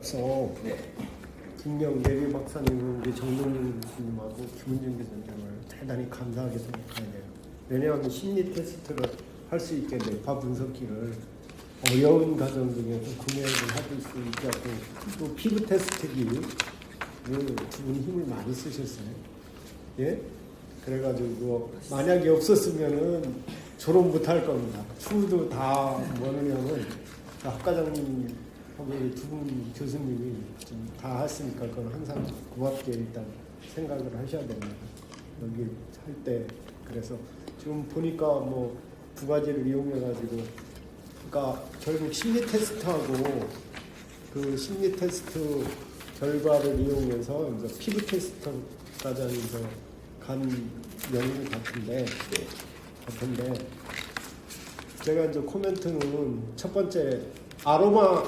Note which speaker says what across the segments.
Speaker 1: 그래서
Speaker 2: 네.
Speaker 1: 김영 예비 박사님, 우리 정동윤 교수님하고 김은진 교수님을 대단히 감사하게 생각해야 돼요. 왜냐하면 심리 테스트를 할 수 있게 뇌파 분석기를 어려운 과정 중에서 구매를 하실 수 있게 하고 또 피부 테스트기 두 분이 힘을 많이 쓰셨어요. 예? 그래가지고 만약에 없었으면은 졸업 못할 겁니다. 추후도 다 뭐냐면 학과장님 하고 두 분 교수님이 좀 다 했으니까 그건 항상 고맙게 일단 생각을 하셔야 됩니다. 여기 할 때 그래서 지금 보니까 뭐 두 가지를 이용해 가지고 그러니까 결국 심리 테스트하고 그 심리 테스트 결과를 이용해서 이제 피부 테스트 과정에서 간 연구 같은데 제가 이제 코멘트는 첫 번째 아로마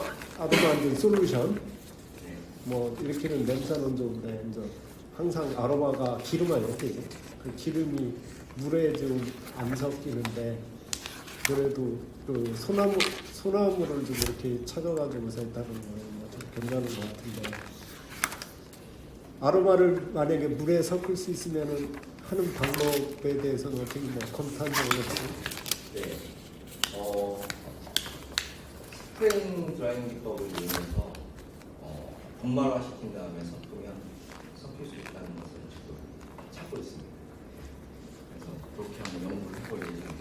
Speaker 1: 이제 솔루션 뭐 일으키는 냄새는 좋은데 이제 항상 아로마가 기름 아니에요, 그죠? 그 기름이 물에 좀 안 섞이는데 그래도 그 소나무를 좀 이렇게 찾아가지고서 했다는 거는 좀 괜찮은 것 같은데 아로마를 만약에 물에 섞을 수 있으면은 하는 방법에 대해서는 어떻게 뭐 검토한 적이 없어요?
Speaker 2: 네. 스프레잉 드라잉 기법을 이용해서 분말화 시킨 다음에 섞으면 섞일 수 있다는 것을 지금 찾고 있습니다. 그래서 그렇게 한번 연구를 해볼 예정입니다.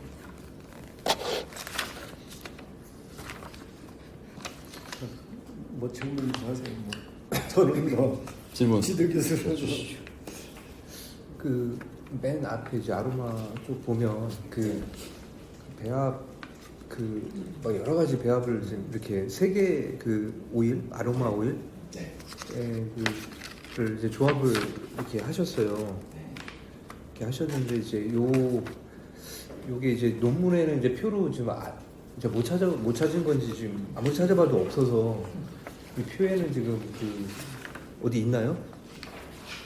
Speaker 1: 뭐 질문 하세요. 뭐 저는 뭐
Speaker 3: 질문.
Speaker 1: 지도 교수로
Speaker 4: 그 맨 앞에 이제 아로마 쪽 보면 그 배합 뭐 여러 가지 배합을 지금 이렇게 세 개 그 오일 아로마 오일
Speaker 2: 네.
Speaker 4: 그를 이제 조합을 이렇게 하셨어요.
Speaker 2: 네.
Speaker 4: 이렇게 하셨는데 이제 요게 이제 논문에는 이제 표로 지금 이제 못 찾은 건지 지금 아무리 찾아봐도 없어서 이 표에는 지금 그 어디 있나요?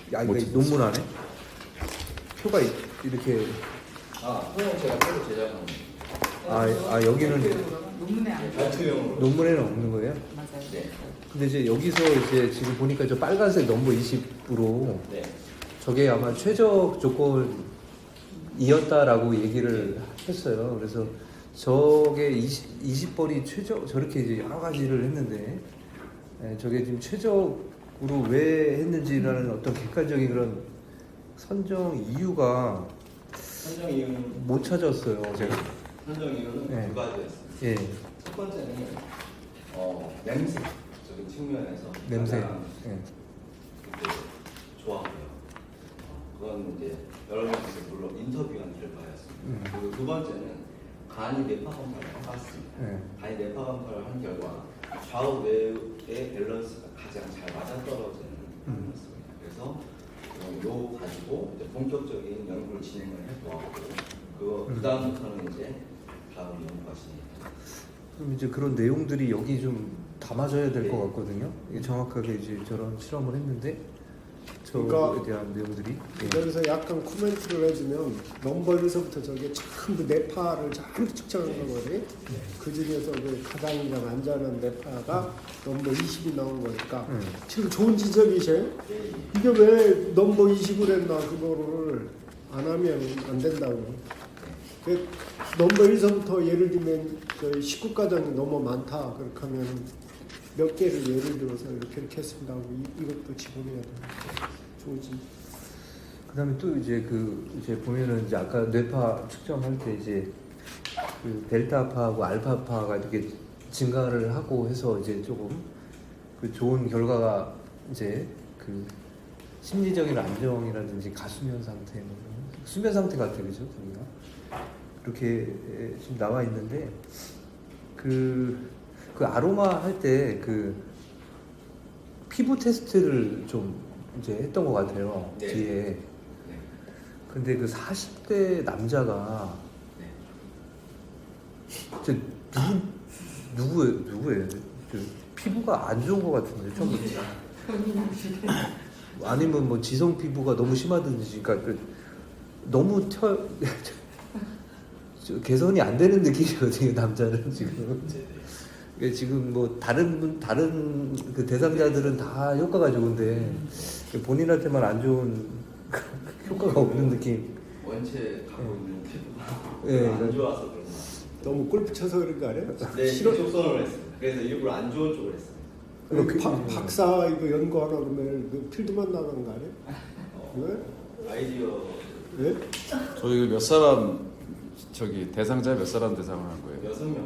Speaker 4: 이거 논문 안에 표가 이렇게
Speaker 2: 그럼 제가 새로 제작한
Speaker 4: 여기는
Speaker 5: 논문에 안
Speaker 2: 발표용으로.
Speaker 4: 논문에는 없는 거예요?
Speaker 5: 맞아요.
Speaker 2: 네.
Speaker 4: 근데 이제 여기서 이제 지금 보니까 저 빨간색 넘버 20으로
Speaker 2: 네.
Speaker 4: 저게 아마 최적 조건이었다라고 얘기를 했어요. 그래서 저게 20벌이 최적 저렇게 이제 여러 가지를 했는데 저게 지금 최적으로 왜 했는지라는 어떤 객관적인 그런 선정 이유가
Speaker 2: 선정 이유는
Speaker 4: 못 찾았어요. 제가.
Speaker 2: 선정 이유는
Speaker 4: 네.
Speaker 2: 두 가지였습니다.
Speaker 4: 예.
Speaker 2: 첫 번째는 냄새적인 측면에서
Speaker 4: 냄새.
Speaker 2: 가장
Speaker 4: 예.
Speaker 2: 그때 좋았고요. 그건 이제 여러 명에서 물론 인터뷰한 결과였습니다. 그리고 두 번째는 간이 뇌파 검사를 해봤습니다.
Speaker 4: 예.
Speaker 2: 간이 뇌파 검사를 한 결과 좌우뇌의 밸런스가 가장 잘 맞아떨어지는 편이었습니다. 그래서 요 가지고 이제 본격적인 연구를 진행을 해보았고 그 다음부터는 이제 다음 연구가 진행됩니다.
Speaker 4: 그럼 이제 그런 내용들이 여기 좀 담아져야 될 것 같거든요. 이게 정확하게 이제 저런 실험을 했는데 저에
Speaker 1: 그러니까
Speaker 4: 대한 내용들이
Speaker 1: 여기서 약간 코멘트를 해주면 넘버 1에서부터 저게 전부 뇌파를 전부 측정한 거거든요. 그 중에서 가장 안전한 뇌파가 넘버 20이 나온 거니까 지금 좋은 지적이세요. 이게 왜 넘버 20을 했나 그거를 안 하면 안 된다고. 그 넘버 1서부터 예를 들면 19가정이 너무 많다 그렇게 하면 몇 개를 예를 들어서 이렇게 했습니다 하고 이것도 집어넣어야 돼요. 좋지.
Speaker 4: 그다음에 또 이제 이제 보면은 이제 아까 뇌파 측정할 때 이제 그 델타파하고 알파파가 이렇게 증가를 하고 해서 이제 조금 그 좋은 결과가 이제 그 심리적인 안정이라든지 가수면 상태, 수면 상태 같아 그죠? 저기가 이렇게 지금 나와 있는데 그 아로마 할 때 그 피부 테스트를 좀 이제 했던 것 같아요.
Speaker 2: 네.
Speaker 4: 뒤에.
Speaker 2: 네.
Speaker 4: 근데 그 40대 남자가 저 누구예요? 저 피부가 안 좋은 것 같은데 처음 아니면 뭐 지성 피부가 너무 심하든지 그러니까 너무 개선이 안 되는 느낌이거든요 남자는 지금. 이게 지금 뭐 다른 그 대상자들은 다 효과가 좋은데 본인한테만 안 좋은 효과가 없는 느낌.
Speaker 2: 원체 갖고 있는 피부가
Speaker 4: 예,
Speaker 2: 안 좋아서 그런 거.
Speaker 1: 너무 골프 쳐서 그런 거 아니에요?
Speaker 2: 네, 직접선언을 했습니다. 그래서 일부러 안 좋은 쪽을 했습니다.
Speaker 1: 박사 이거 연구하라 그러면 그 필드만 나가는 거 아니에요? 왜?
Speaker 2: 아이디어
Speaker 1: 왜?
Speaker 3: 저희 몇 사람 저기 대상자 몇 사람 대상을 한 거예요?
Speaker 2: 6명 했습니다.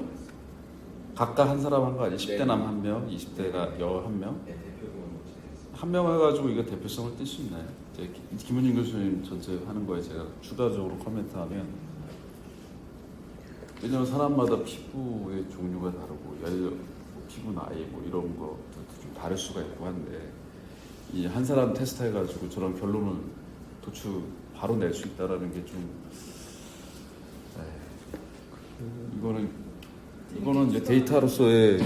Speaker 3: 각각 한 사람 한 거 아니에요? 10대
Speaker 2: 네.
Speaker 3: 남 한 명, 20대가 여 한 명.
Speaker 2: 네, 대표님을 모집했습니다.
Speaker 3: 한 명 해가지고 이거 대표성을 띌 수 있나요? 이제 김은진 교수님 전체 하는 거에 제가 추가적으로 코멘트하면, 왜냐면 사람마다 피부의 종류가 다르고 연령, 피부 나이 뭐 이런 것도 좀 다를 수가 있고 한데, 이 한 사람 테스트 해가지고 저런 결론을 바로 낼 수 있다라는 게 좀 이거는 이제 데이터로서의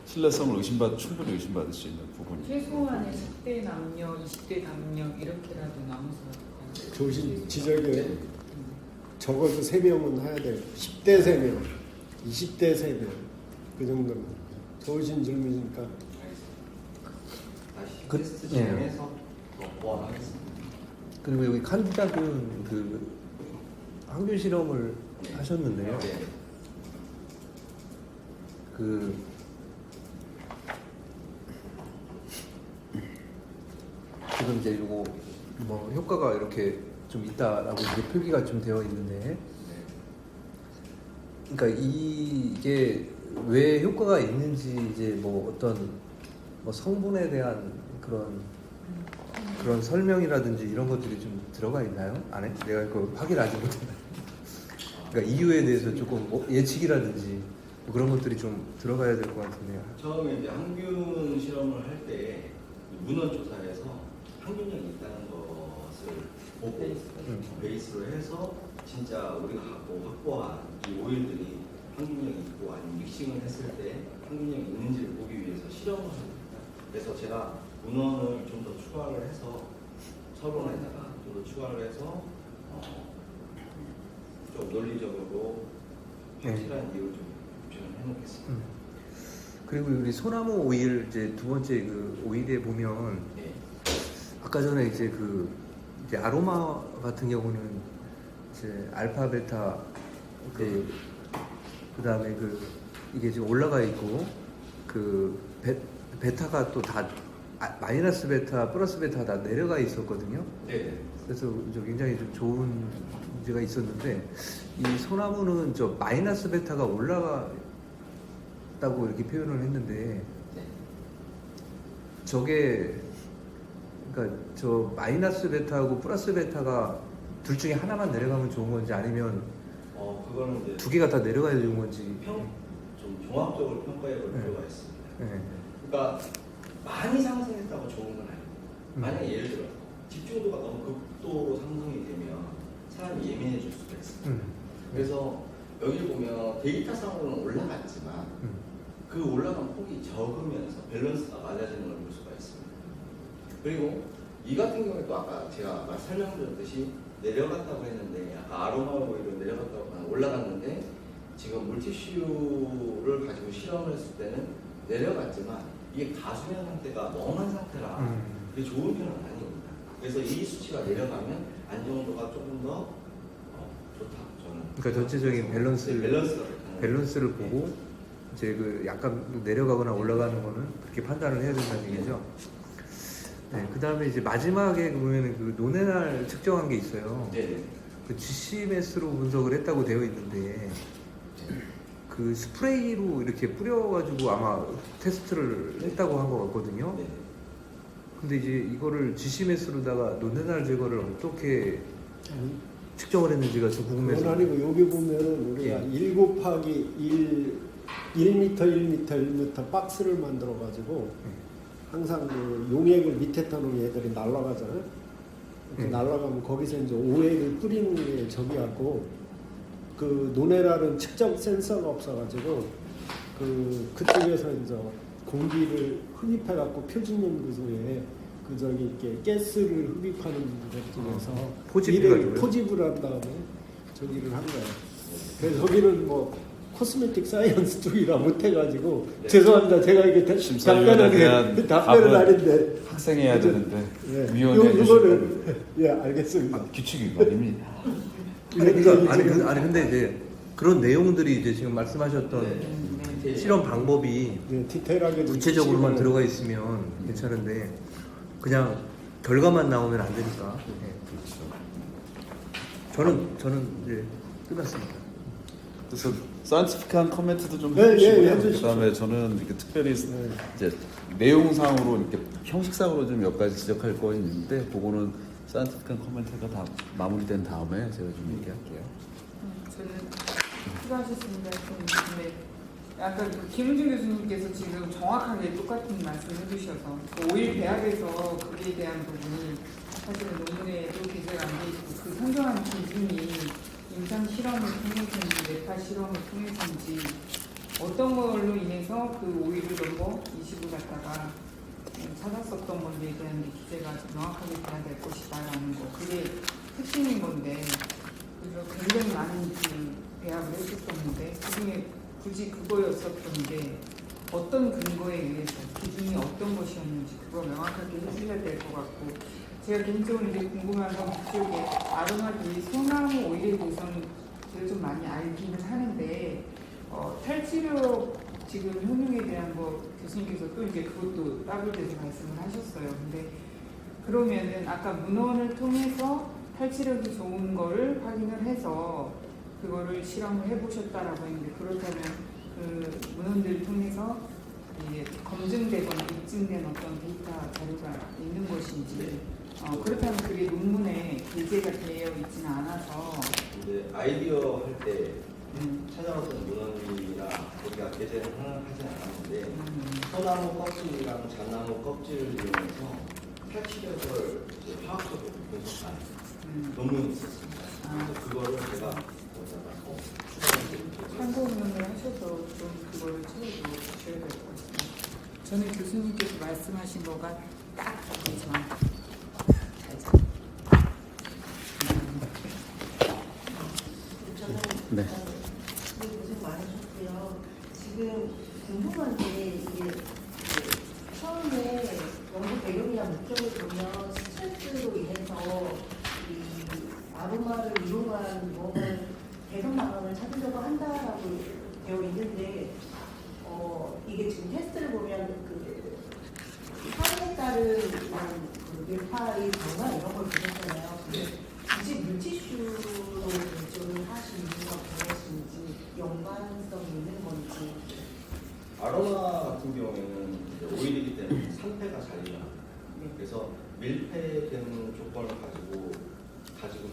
Speaker 3: 신뢰성을 충분히 의심받을 수 있는 부분이.
Speaker 5: 최소한의 10대 남녀, 20대 남녀 이렇게라도 나눠서 할까요?
Speaker 1: 조신 지적에 적어도 3명은 해야 돼요. 10대 3명, 20대 3명 그 정도는 좋으신 질문이니까.
Speaker 2: 다시
Speaker 4: 그-
Speaker 2: 테스트
Speaker 4: 예.
Speaker 2: 진행해서 더 보완하겠습니다.
Speaker 4: 그리고 여기 칸디다는 그 항균 실험을 하셨는데요.
Speaker 2: 네.
Speaker 4: 그 지금 이제 이거 뭐 효과가 이렇게 좀 있다라고 이제 표기가 좀 되어 있는데, 그러니까 이게 왜 효과가 있는지 이제 뭐 어떤 뭐 성분에 대한 그런 설명이라든지 이런 것들이 좀 들어가 있나요? 안에? 내가 그거 확인하지 못했나. 그러니까 이유에 대해서 조금 뭐 예측이라든지 뭐 그런 것들이 좀 들어가야 될 것 같은데요.
Speaker 2: 처음에 이제 항균 실험을 할 때 문헌 조사에서 항균력이 있다는 것을 보고 베이스로 해서 진짜 우리가 확보한 이 오일들이 항균력이 있고 아니면 믹싱을 했을 때 항균력이 있는지를 보기 위해서 실험을 합니다. 그래서 제가 문헌을 좀 더 추가를 해서 서론에다가 좀 더 추가를 해서 좀 논리적으로 확실한 이유를 좀 해놓겠습니다.
Speaker 4: 그리고 우리 소나무 오일 이제 두 번째 그 오일에 보면
Speaker 2: 네.
Speaker 4: 아까 전에 이제 이제 아로마 같은 경우는 이제 알파 베타 그다음에 이게 지금 올라가 있고 베타가 또 다 마이너스 베타 플러스 베타 다 내려가 있었거든요.
Speaker 2: 네.
Speaker 4: 그래서 굉장히 좀 좋은 문제가 있었는데, 이 소나무는 저 마이너스 베타가 올라갔다고 이렇게 표현을 했는데,
Speaker 2: 네.
Speaker 4: 저게 그러니까 저 마이너스 베타하고 플러스 베타가 둘 중에 하나만 내려가면 좋은 건지, 아니면
Speaker 2: 그거는 이제
Speaker 4: 두 개가 다 내려가야 좋은 건지.
Speaker 2: 좀 종합적으로 평가해 볼
Speaker 4: 네.
Speaker 2: 필요가 있습니다.
Speaker 4: 네.
Speaker 2: 그러니까 많이 상승했다고 좋은 건 아니에요. 만약에 예를 들어서 집중도가 너무 극도로 상승이 되면 사람이 예민해질 수가 있어요. 그래서 여기 보면 데이터상으로는 올라갔지만 그 올라간 폭이 적으면서 밸런스가 맞아지는 걸 볼 수가 있습니다. 그리고 이 같은 경우에도 아까 제가 설명드렸듯이 내려갔다고 했는데, 아까 아로마 오일은 내려갔다고 올라갔는데, 지금 물티슈를 가지고 실험을 했을 때는 내려갔지만 이게 가수면 상태가 멍한 상태라 그게 좋은 편은 아닙니다. 그래서 이 수치가 내려가면 안정도가 조금 더 좋다. 저는.
Speaker 4: 그러니까 전체적인 밸런스를 보고 이제 약간 내려가거나 올라가는 거는 그렇게 판단을 해야 된다는 얘기죠. 네, 그 다음에 이제 마지막에 보면은 노네날 측정한 게 있어요.
Speaker 2: 네.
Speaker 4: GCMS로 분석을 했다고 되어 있는데, 그 스프레이로 이렇게 뿌려가지고 아마 테스트를 했다고 한 것 같거든요.
Speaker 2: 네.
Speaker 4: 근데 이제 이거를 GCMS로다가 노네날 제거를 어떻게 측정을 했는지가 좀 궁금해서.
Speaker 1: 그건 아니고 여기 보면은 우리가 1 곱하기 1m 1m 박스를 만들어 가지고 항상 그 용액을 밑에다 놓으면 얘들이 날아가잖아요. 이렇게 날아가면 거기서 이제 오액을 뿌리는 게 저기하고, 그 노네랄은 측정 센서가 없어가지고 그쪽에서 이제 공기를 흡입해 갖고 표준 연구소에 이렇게 가스를 흡입하는 것 중에서 이를 포집을 한 다음에 저기를 한 거예요. 그래서 저기는 뭐 코스메틱 사이언스 쪽이라 못해가지고
Speaker 2: 네.
Speaker 1: 죄송합니다. 제가 이게
Speaker 3: 심사위원에 대한
Speaker 1: 답변은
Speaker 3: 답은
Speaker 1: 아닌데
Speaker 3: 학생해야 되는데
Speaker 1: 예.
Speaker 3: 위원회
Speaker 1: 이거를 예 알겠습니다.
Speaker 3: 규칙 위반입니다.
Speaker 4: 그러니까 아니 근데 이제 그런 내용들이 이제 지금 말씀하셨던
Speaker 2: 네.
Speaker 4: 실험 방법이
Speaker 1: 예, 디테일하게
Speaker 4: 구체적으로만 들어가 있으면 괜찮은데 그냥 결과만 나오면 안 되니까. 저는 이제 끝났습니다.
Speaker 3: 그래서 사이언티픽한 코멘트도 좀
Speaker 1: 네,
Speaker 3: 해주시고요.
Speaker 1: 예, 해주십시오.
Speaker 3: 그다음에 저는 이렇게 특별히
Speaker 1: 네.
Speaker 3: 이제 내용상으로 이렇게 형식상으로 좀 몇 가지 지적할 거 있는데 그거는 사이언티픽한 코멘트가 다 마무리된 다음에 제가 좀 얘기할게요.
Speaker 5: 저는 수고하셨습니다. 근데 아까 그 김은중 교수님께서 지금 정확하게 똑같은 말씀 해주셔서 그 5일 대학에서 거기에 대한 부분이 사실은 논문에도 기재가 안 돼 있고 그 선정한 기준이 임상 실험을 통해서인지 뇌파 실험을 통해서인지 어떤 걸로 인해서 그 5일을 넘어 20을 갖다가 찾았었던 건지에 대한 기재가 명확하게 돼야 될 것이다라는 거 그게 핵심인 건데 그래서 굉장히 많은 그 배합을 했었었는데 그중에 굳이 그거였었던 게 어떤 근거에 의해서 기준이 어떤 것이었는지 그거 명확하게 해주셔야 될 것 같고 제가 개인적으로 이제 궁금한 건 그쪽에 아로마기 소나무 오일에 대해서는 제가 좀 많이 알기는 하는데 탈취력 지금 효능에 대한 거 교수님께서 또 이제 그것도 따블돼서 말씀을 하셨어요. 근데 그러면은 아까 문헌을 통해서 탈취력이 좋은 거를 확인을 해서 그거를 실험을 해보셨다라고 했는데 그렇다면 그 문헌들을 통해서 이제 검증되거나 입증된 어떤 데이터 자료가 있는 것인지 그렇다면 그게 논문에 게재가 되어 있지는 않아서
Speaker 2: 이제 아이디어 할 때 찾아왔던 문헌이나 거기가 게재는 하진 않았는데 소나무 껍질이랑 잣나무 껍질을 이용해서 탈취력을 이제 화학적으로 분석한 논문이 있었습니다. 그래서 그거를 제가 거기다가 추가해서
Speaker 5: 참고문을 하셔서 좀 그거를 찾아주셔야 될 것 같습니다. 저는 교수님께서 말씀하신 거가 딱 저한테 잘 잡혀요.
Speaker 3: 네.
Speaker 6: 고생 많으셨고요. 지금 궁금한 게 이게 처음에 연구 배경이나 목적을 보면 스트레스로 인해서 이 아로마를 이용한 무언가를 개선 방안을 찾으려고 한다라고 되어 있는데 이게 지금 테스트를 보면 그 사회에 따른 그 뇌파의 변화 이런 걸 보셨잖아요. 근데 굳이 물티슈로 결정을 하신 이유가 무엇인지 연관성이 있는 건지.
Speaker 2: 아로마 같은 경우에는 이제 오일이기 때문에 산패가 잘 일어납니다. 그래서 밀폐된 조건을 가지고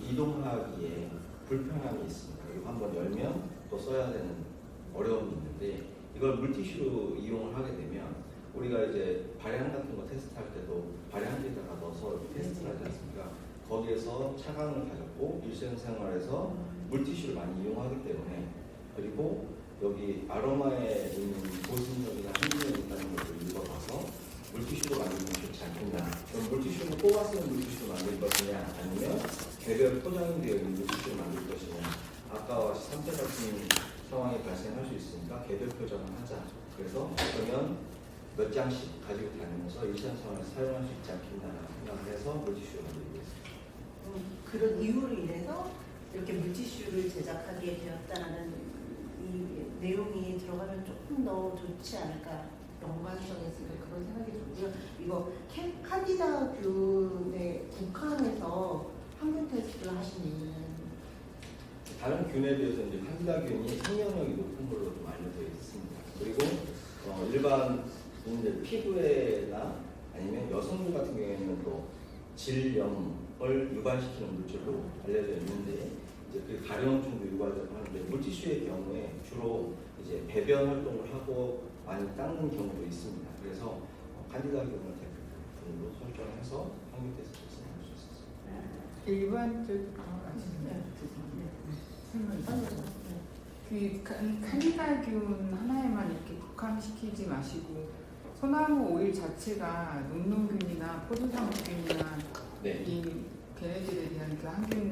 Speaker 2: 이동하기에 불편함이 있습니다. 그리고 한번 열면 또 써야 되는 어려움이 있는데 이걸 물티슈로 이용을 하게 되면 우리가 이제 발향 같은 거 테스트할 때도 발향기에다가 넣어서 테스트를 하지 않습니까? 거기에서 차광을 가졌고 일생생활에서 물티슈를 많이 이용하기 때문에 그리고 여기 아로마에 있는 보습력이나 향기력이 있다는 것을 읽어봐서 물티슈로 만들면 좋지 않겠냐. 그럼 물티슈는 뽑아 쓰는 물티슈로 만들 것이냐 아니면 개별 포장되어 있는 물티슈로 만들 것이냐. 아까와 같이 산패 같은 상황이 발생할 수 있으니까 개별 포장을 하자. 그래서 그러면 몇 장씩 가지고 다니면서 일상생활에서 사용할 수 있지 않겠냐라는 생각을 해서 물티슈를 만들고 있습니다.
Speaker 6: 그런 이유로 인해서 이렇게 물티슈를 제작하게 되었다는 이 내용이 들어가면 조금 더 좋지 않을까 연관성이 있으면 그런 생각이 들고요. 이거 칸디다균의 국한에서 항균 테스트를 하신 이유는
Speaker 2: 다른 균에 비해서 이제 칸디다균이 생명력이 높은 걸로 좀 알려져 있습니다. 그리고 일반 이제 피부에나 아니면 여성들 같은 경우에는 또 질염을 유발시키는 물질로 알려져 있는데 이제 그 가려움증도 유발되고 하는데 물티슈의 경우에 주로 이제 배변 활동을 하고 많이 닦는 경우도 있습니다. 그래서 칸디다균을 대표로 설정해서 항균 테스트를 진행할 수 있었습니다.
Speaker 5: 일반적 그 칸디다균 하나에만 이렇게 국한시키지 마시고 소나무 오일 자체가 녹농균이나 포도상균이나
Speaker 2: 네.
Speaker 5: 이 걔네들에 대한 그 항균들이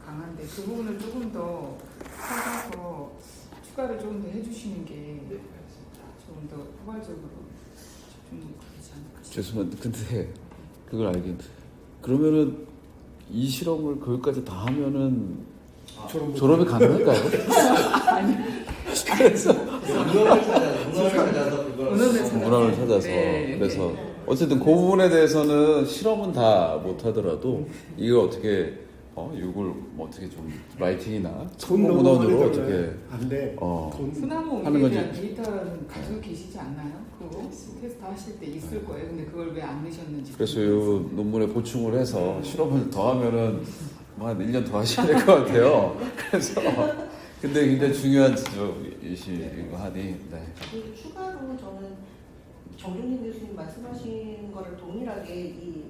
Speaker 5: 강한데 그 부분을 조금 더 찾아서 추가를 조금 더 해주시는 게
Speaker 2: 네, 알겠습니다.
Speaker 5: 조금 더 포괄적으로 집중되지 않을까 싶어요.
Speaker 3: 죄송한데 근데 그걸 알겠는데 그러면은 이 실험을 거기까지 다 하면은 졸업이 가능할까요? 그래서 문항을 찾아서
Speaker 5: 네.
Speaker 3: 그래서 어쨌든 그 부분에 대해서는 실험은 다 못하더라도 이걸 어떻게 이걸 뭐 어떻게 좀 라이팅이나 참고 문헌으로 어떻게
Speaker 1: 안돼.
Speaker 5: 소나무
Speaker 3: 하는
Speaker 5: 오일에
Speaker 3: 거지.
Speaker 5: 대한 데이터는 가지고 계시지 않나요? 그거 테스트 하실 때 있을 거예요. 근데 그걸 왜 안 넣으셨는지.
Speaker 3: 그래서 이 논문에 보충을 해서 실험을 더 하면은 뭐 한 1년 더 하셔야 될 것 같아요. 그래서 근데 굉장히 중요한 지적이시고 하니 네.
Speaker 6: 그리고 추가로 저는 정준진 교수님 말씀하신 거를 동일하게 이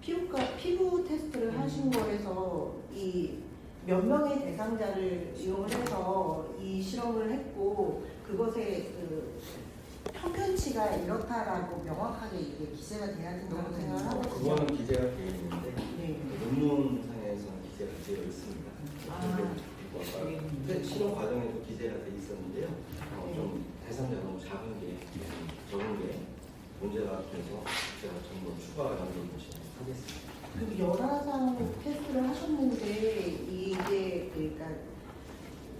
Speaker 6: 피부 테스트를 하신 거에서 이 몇 명의 대상자를 이용을 해서 이 실험을 했고 그것의 그 평균치가 이렇다라고 명확하게 이게 기재가 돼야 된다고 생각을 하거든요.
Speaker 2: 그거는 기재가 되어 있는데
Speaker 6: 네.
Speaker 2: 논문상에서는 기재가 되어 있습니다.
Speaker 5: 저기
Speaker 2: 근데 실험 과정에도 기재가 되어 있었는데요. 좀 대상자가 너무 작은 게 적은 게 문제가 돼서 제가 좀 더 추가 연구를 하겠습니다.
Speaker 6: 그리고 열화상 테스트를 하셨는데 이게 그러니까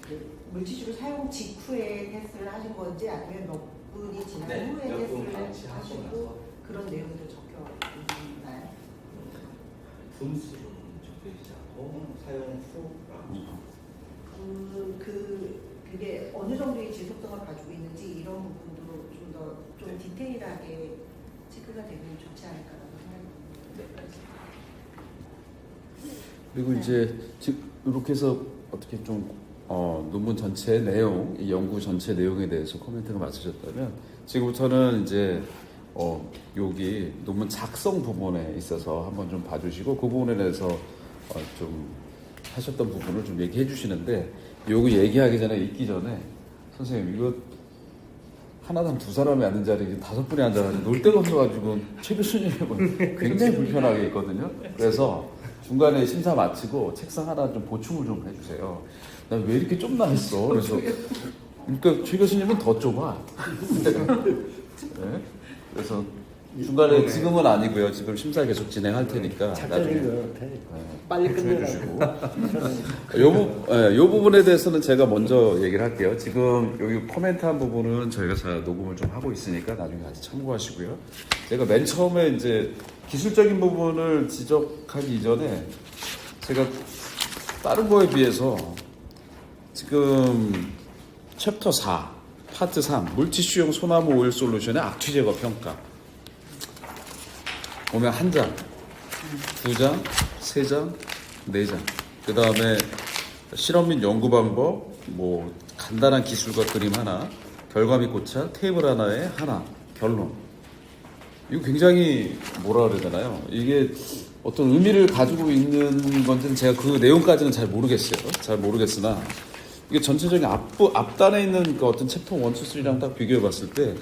Speaker 6: 그 물티슈를 사용 직후에 테스트를 하신 건지 아니면 몇 분이 지난
Speaker 2: 네,
Speaker 6: 후에
Speaker 2: 몇 분
Speaker 6: 테스트를
Speaker 2: 같이 하고
Speaker 6: 하시고
Speaker 2: 나서
Speaker 6: 그런 내용도 적혀 있나요?
Speaker 2: 분수는 적혀있지 않고 사용 후라고
Speaker 6: 그게 어느 정도의 지속성을 가지고 있는지 이런 부분도 좀 더 좀 디테일하게 체크가 되면 좋지 않을까라고 생각합니다.
Speaker 3: 그리고 이제 이렇게 해서 어떻게 좀 논문 전체 내용, 이 연구 전체 내용에 대해서 코멘트가 맞으셨다면 지금부터는 이제 여기 논문 작성 부분에 있어서 한번 좀 봐주시고 그 부분에 대해서 좀 하셨던 부분을 좀 얘기해 주시는데 요거 얘기하기 전에 읽기 전에 선생님 이거 하나당 두 사람이 앉는 자리에 5분이 앉아가지고 놀 데가 없어가지고 최 교수님은 굉장히 불편하게 있거든요. 그래서 중간에 심사 마치고 책상 하나 좀 보충을 좀 해주세요. 나 왜 이렇게 좁나 했어. 그래서 그러니까 최 교수님은 더 좁아. 네. 그래서 중간에 지금은 아니고요. 지금 심사 계속 진행할 테니까 나중에
Speaker 1: 작전인 것 같아. 빨리 끝내주시고.
Speaker 3: 요 부분에 대해서는 제가 먼저 얘기를 할게요. 지금 여기 코멘트한 부분은 저희가 잘 녹음을 좀 하고 있으니까 나중에 같이 참고하시고요. 제가 맨 처음에 이제 기술적인 부분을 지적하기 이전에 제가 다른 거에 비해서 지금 챕터 4, 파트 3, 물티슈용 소나무 오일 솔루션의 악취 제거 평가 보면 1장, 2장, 3장, 4장 그 다음에 실험 및 연구 방법, 뭐 간단한 기술과 그림 하나, 결과 및 고찰, 테이블 하나에 하나, 결론. 이거 굉장히 뭐라 그래야 되나요? 이게 어떤 의미를 가지고 있는 건지는 제가 그 내용까지는 잘 모르겠어요. 잘 모르겠으나 이게 전체적인 앞단에 있는 그 어떤 챕터 1, 2, 3랑 딱 비교해 봤을 때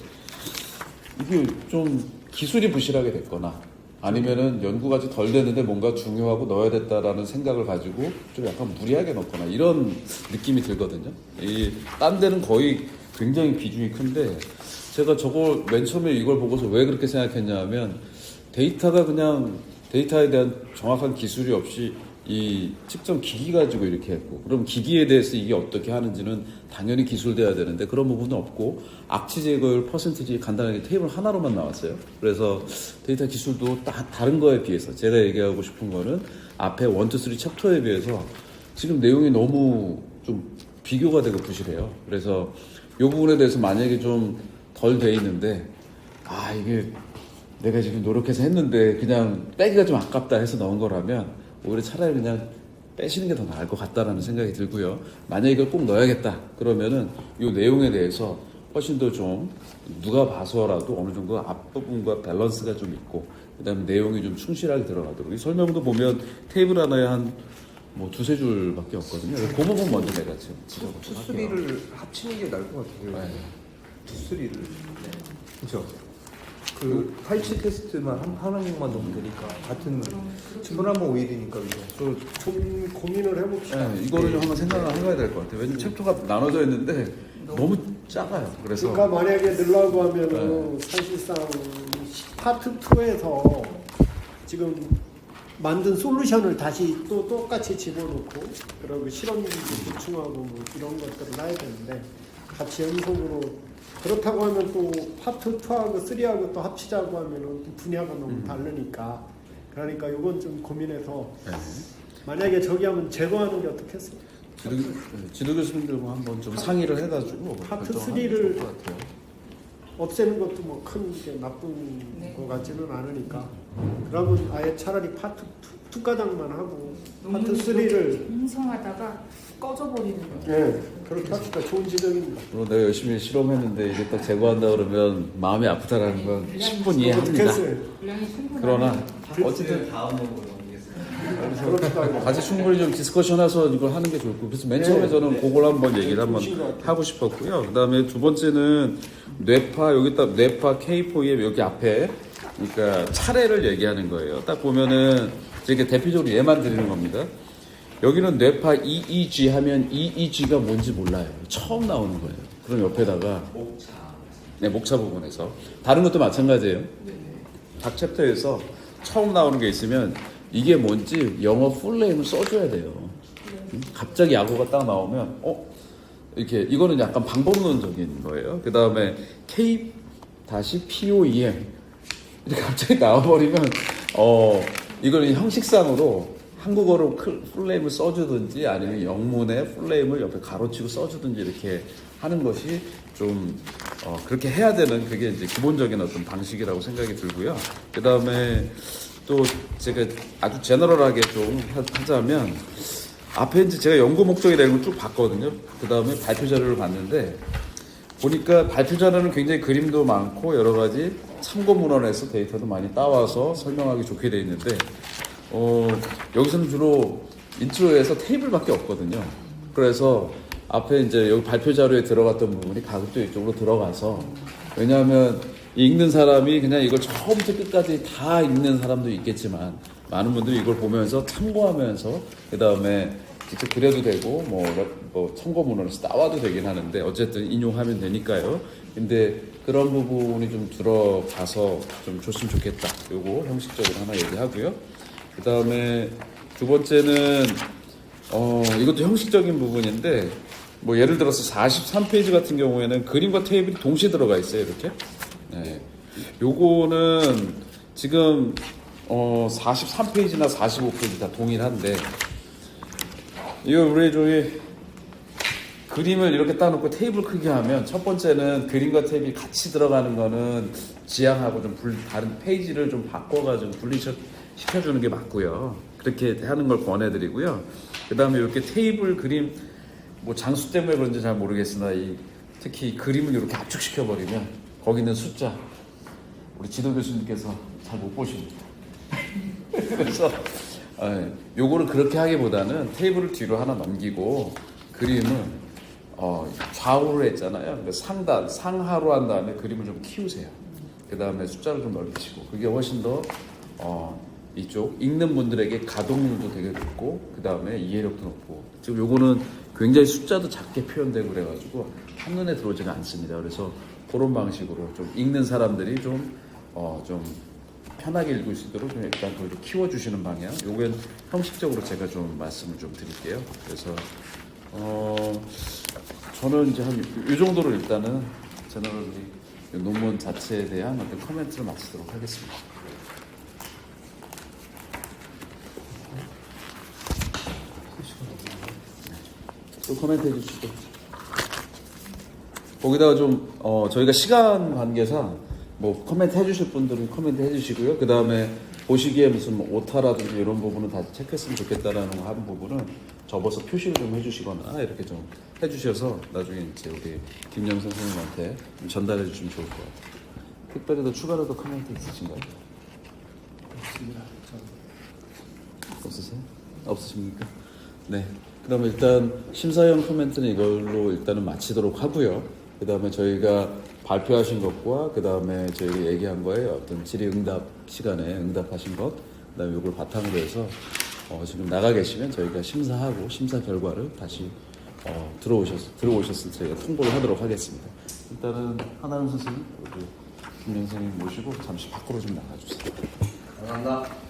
Speaker 3: 이게 좀 기술이 부실하게 됐거나 아니면은 연구가 아직 덜 됐는데 뭔가 중요하고 넣어야 됐다라는 생각을 가지고 좀 약간 무리하게 넣거나 이런 느낌이 들거든요. 딴 데는 거의 굉장히 비중이 큰데 제가 저걸 맨 처음에 이걸 보고서 왜 그렇게 생각했냐면 데이터가 그냥 데이터에 대한 정확한 기술이 없이 이 측정 기기 가지고 이렇게 했고 그럼 기기에 대해서 이게 어떻게 하는지는 당연히 기술돼야 되는데 그런 부분은 없고 악취 제거율 퍼센티지 간단하게 테이블 하나로만 나왔어요. 그래서 데이터 기술도 다른 거에 비해서 제가 얘기하고 싶은 거는 앞에 1, 2, 3 챕터에 비해서 지금 내용이 너무 좀 비교가 되고 부실해요. 그래서 이 부분에 대해서 만약에 좀 덜 돼 있는데 이게 내가 지금 노력해서 했는데 그냥 빼기가 좀 아깝다 해서 넣은 거라면 오히려 차라리 그냥 빼시는 게 더 나을 것 같다라는 생각이 들고요. 만약에 이걸 꼭 넣어야겠다 그러면은 이 내용에 대해서 훨씬 더 좀 누가 봐서라도 어느 정도 앞부분과 밸런스가 좀 있고 그다음에 내용이 좀 충실하게 들어가도록 이 설명도 보면 테이블 하나에 한 뭐 2, 3줄밖에 없거든요. 그 부분 먼저 내가 지금 지적을 좀 할게요.
Speaker 4: 투쓰리를 합치는 게 나을 것 같아요.
Speaker 3: 네.
Speaker 4: 투쓰리를. 그렇죠. 그 탈취 테스트만 하나씩만 넣으면 되니까 같은 소나무 오일이니까 그죠.
Speaker 1: 좀 고민을 해봅시다.
Speaker 3: 네, 이거를 좀 한번 생각을 해봐야 될 것 같아요. 왜냐면 챕터가 나눠져 있는데 너무 작아요. 그래서
Speaker 1: 그러니까 만약에 넣으려고 하면은 사실상 파트 2에서 지금 만든 솔루션을 다시 또 똑같이 집어넣고 그리고 실험도 보충하고 뭐 이런 것들을 해야 되는데 같이 연속으로 그렇다고 하면 또 파트 2하고 3하고 또 합치자고 하면은 또 분야가 너무 다르니까 그러니까 이건 좀 고민해서
Speaker 3: 네.
Speaker 1: 만약에 저기 하면 제거하는 게 어떻겠어요?
Speaker 3: 지도 교수님들과 한번 좀 상의를 해가지고
Speaker 1: 파트
Speaker 3: 결정하면
Speaker 1: 3를
Speaker 3: 좋을 것 같아요.
Speaker 1: 없애는 것도 뭐 큰 나쁜
Speaker 5: 네.
Speaker 1: 것 같지는 않으니까 그러면 아예 차라리 파트 2 가닥만 하고 파트 3를
Speaker 5: 풍성하다가 꺼져버리는 거예요.
Speaker 1: 네 그렇게 합시다. 좋은 지적입니다.
Speaker 3: 그리고 내가 열심히 실험했는데 이게 딱 제거한다 그러면 마음이 아프다라는 건 충분히
Speaker 1: 어떻게
Speaker 3: 이해합니다.
Speaker 1: 했어요?
Speaker 5: 분량이 충분하다.
Speaker 3: 그러나
Speaker 2: 어쨌든
Speaker 3: 어쨌든
Speaker 2: 다음으로 넘기겠습니다.
Speaker 1: 그렇다.
Speaker 3: 같이 충분히 좀 디스커션해서 이걸 하는 게 좋을 거고 그래서 맨 처음에
Speaker 1: 네.
Speaker 3: 저는 그걸 한번 얘기를 한번
Speaker 1: 좋으신 것 같아요.
Speaker 3: 하고 싶었고요. 그다음에 두 번째는 뇌파 여기다 뇌파 K4EM 여기 앞에 그러니까 차례를 얘기하는 거예요. 딱 보면은 이게 대표적으로 얘만 드리는 겁니다. 여기는 뇌파 EEG 하면 EEG가 뭔지 몰라요. 처음 나오는 거예요. 그럼 옆에다가
Speaker 2: 목차.
Speaker 3: 네, 목차 부분에서 다른 것도 마찬가지예요. 각 챕터에서 처음 나오는 게 있으면 이게 뭔지 영어 풀네임을 써줘야 돼요. 갑자기 약어가 딱 나오면 이렇게 이거는 약간 방법론적인 거예요. 그 다음에 K-POEM 이렇게 갑자기 나와버리면 이걸 형식상으로 한국어로 풀네임을 써주든지 아니면 영문에 풀네임을 옆에 가로치고 써주든지 이렇게 하는 것이 좀 그렇게 해야 되는 그게 이제 기본적인 어떤 방식이라고 생각이 들고요. 그 다음에 또 제가 아주 제너럴하게 좀 하자면 앞에 이제 제가 연구 목적에 대한 걸 쭉 봤거든요. 그 다음에 발표 자료를 봤는데 보니까 발표 자료는 굉장히 그림도 많고 여러 가지 참고 문헌에서 데이터도 많이 따와서 설명하기 좋게 돼 있는데 여기서는 주로 인트로에서 테이블밖에 없거든요. 그래서 앞에 이제 여기 발표 자료에 들어갔던 부분이 가급적 이쪽으로 들어가서 왜냐하면 읽는 사람이 그냥 이걸 처음부터 끝까지 다 읽는 사람도 있겠지만 많은 분들이 이걸 보면서 참고하면서 그 다음에 직접 그려도 되고 뭐 참고 문헌에서 따와도 되긴 하는데 어쨌든 인용하면 되니까요. 근데 그런 부분이 좀 들어가서 좀 줬으면 좋겠다. 요거 형식적으로 하나 얘기하고요. 그 다음에 두 번째는 이것도 형식적인 부분인데 뭐 예를 들어서 43페이지 같은 경우에는 그림과 테이블이 동시에 들어가 있어요. 이렇게. 네. 요거는 지금 43페이지나 45페이지 다 동일한데 이거 우리 저기 그림을 이렇게 따놓고 테이블 크게 하면 첫 번째는 그림과 테이블이 같이 들어가는 거는 지향하고 좀 다른 페이지를 좀 바꿔가지고 분리시켜주는 게 맞고요. 그렇게 하는 걸 권해드리고요. 그 다음에 이렇게 테이블 그림 뭐 장수 때문에 그런지 잘 모르겠으나 특히 그림을 이렇게 압축시켜버리면 거기 있는 숫자 우리 지도 교수님께서 잘 못 보십니다. 그래서 요거를 그렇게 하기보다는 테이블을 뒤로 하나 넘기고 그림은 좌우로 했잖아요. 그러니까 상하로 한 다음에 그림을 좀 키우세요. 그 다음에 숫자를 좀 넓히시고 그게 훨씬 더 이쪽 읽는 분들에게 가동률도 되게 높고 그 다음에 이해력도 높고 지금 요거는 굉장히 숫자도 작게 표현되고 그래가지고 한눈에 들어오지가 않습니다. 그래서 그런 방식으로 좀 읽는 사람들이 좀 편하게 읽을 수 있도록 좀 일단 그걸 좀 키워주시는 방향. 요건 형식적으로 제가 좀 말씀을 좀 드릴게요. 그래서 저는 이제 한 이 정도로 일단은 제너럴리 논문 자체에 대한 어떤 코멘트를 마치도록 하겠습니다. 또 코멘트 해주시죠. 거기다가 좀 저희가 시간 관계상 뭐 코멘트 해주실 분들은 코멘트 해주시고요. 그 다음에 보시기에 무슨 뭐 오타라든지 이런 부분은 다 체크했으면 좋겠다라는 거 하는 부분은 접어서 표시를 좀 해주시거나 이렇게 좀 해주셔서 나중에 이제 우리 김영 선생님한테 좀 전달해 주시면 좋을 것 같아요. 특별히 더 추가로 코멘트 있으신가요?
Speaker 1: 없습니다.
Speaker 3: 없으세요? 없으십니까? 네. 그럼 일단 심사위원 코멘트는 이걸로 일단은 마치도록 하고요. 그 다음에 저희가 발표하신 것과 그 다음에 저희가 얘기한 거에 어떤 질의응답 시간에 응답하신 것, 그 다음에 이걸 바탕으로 해서 지금 나가 계시면 저희가 심사하고 심사 결과를 다시 들어오셨을 저희가 통보를 하도록 하겠습니다. 일단은 하나윤 선생님, 우리 김 선생님 모시고 잠시 밖으로 좀 나가주세요.
Speaker 2: 감사합니다.